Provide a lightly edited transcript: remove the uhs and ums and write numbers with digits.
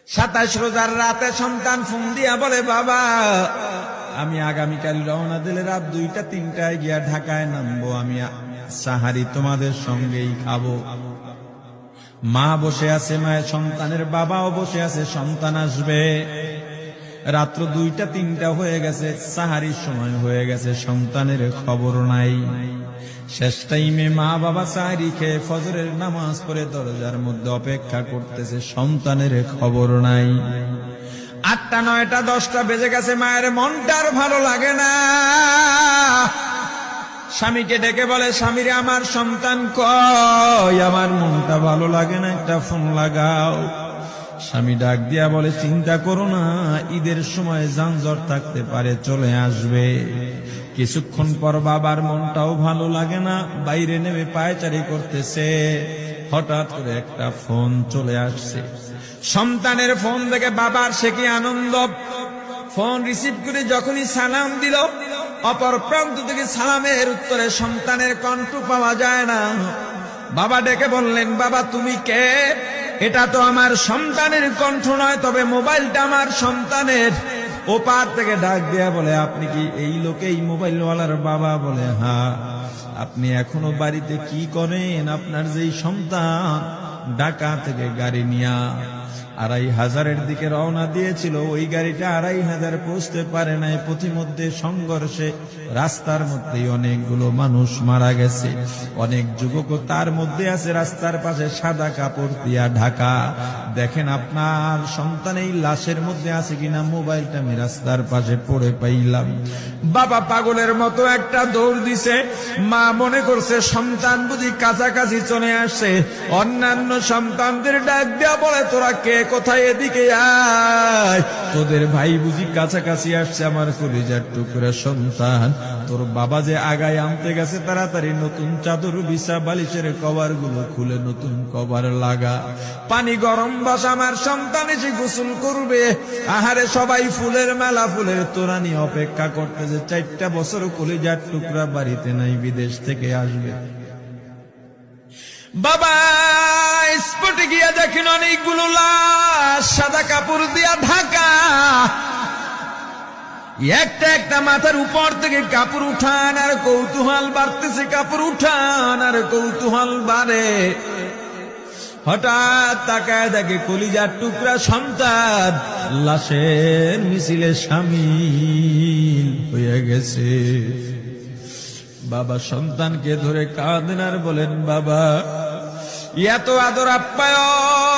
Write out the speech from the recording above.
27 রোজার রাতে সন্তান ফোন দিয়া বলে, বাবা আমি আগামীকাল রওনা দিলে রাত 2টা-3টায় গিয়া ঢাকায় নামবো, আমি সাহারি তোমাদের সঙ্গেই খাবো। মা বসে আছে, মায়ের সন্তানের বাবাও বসে আছে, সন্তান আসবে। রাত্র 2টা-3টা হয়ে গেছে, সাহারির সময় হয়ে গেছে, সন্তানের খবর নাই। শেষ টাইমে মা বাবা সাহারি খেয়ে ফজরের নামাজ পড়ে দরজার মধ্যে অপেক্ষা করতেছে, সন্তানের খবর নাই। 8টা, 9টা, 10টা বেজে গেছে, মায়ের মনটার ভালো লাগে না। স্বামীকে ডেকে বলে, স্বামীরে আমার সন্তান কই, আমার মনটা ভালো লাগে না, একটা ফোন লাগাও। স্বামী ডাক দিয়া বলে, চিন্তা করো না, ঈদের সময় যানজট থাকতে পারে, চলে আসবে। কিছুক্ষণ পর বাবার মনটাও ভালো লাগে না, বাইরে নেমে পায়চারি করতেছে। হঠাৎ করে একটা ফোন চলে আসছে। সন্তানের ফোন দেখে বাবার সে কি আনন্দ। ফোন রিসিভ করে যখনই সালাম দিল, অপর প্রান্ত থেকে সালামের উত্তরে সন্তানের কণ্ঠ পাওয়া যায় না। বাবা ডেকে বললেন, বাবা তুমি কে? এটা তো আমার সন্তানের কণ্ঠ নয়, তবে মোবাইলটা আমার সন্তানের। ওপার থেকে ডাক দেয়া বলে, আপনি কি এই লোকে, এই মোবাইলওয়ালার বাবা? বলে, হ্যাঁ। আপনি এখনো বাড়িতে কি করেন? আপনার যেই সন্তান ঢাকা থেকে গাড়ি নিয়া 2500-এর দিকে রওনা দিয়েছিল, ওই গাড়িটা 2500 পৌঁছতে পারে নাই। পথিমধ্যে সংঘর্ষে রাস্তার মধ্যে অনেকগুলো মানুষ মারা গেছে, অনেক যুবকও তার মধ্যে আছে। রাস্তার পাশে সাদা কাপড় দিয়া ঢাকা। দেখেন আপনার সন্তান এই লাশের মধ্যে আছে কিনা। মোবাইলটা আমি রাস্তার পাশে পড়ে পাইলাম। বাবা পাগলের মতো একটা দৌড় দিছে। মা মনে করছে সন্তান বুঝি কাছাকাছি চলে আসছে। অন্যান্য সন্তানদের ডাক দেয়া বলে, তোরা কে, কোথায়, এদিকে আয়, তোদের ভাই বুঝি কাছাকাছি আসছে। আমার কলিজার টুকরা সন্তান, তোর বাবা যে আগায় আনতে গেছে, তাড়াতাড়ি নতুন চাদর বিছা, বালিশের কভার গুলো খুলে নতুন কভার লাগা, পানি গরম বসা, আমার সন্তান এসে গোসল করবে। আহারে সবাই ফুলের মেলা, ফুলের তোড়া নিয়ে অপেক্ষা করতেছে। 4টা বছর কলিজার টুকরা বাড়িতে নাই, বিদেশ থেকে আসবে। বাবা স্পটে গিয়া দেখেন অনেকগুলো লাশ, সাদা কাপড় দিয়া ঢাকা। একটা একটা মাথার উপর থেকে কাপড় উঠান আর কৌতূহল বাড়তেছে, কাপড় উঠান আর কৌতূহল বাড়ে। হঠাৎ তাকায় দেখে কলিজার টুকরা সন্তান লাশের মিছিলে শামিল হয়ে গেছে। বাবা সন্তানকে ধরে কাঁদেন আর বলেন, বাবা এত আদর আপ্যায়ন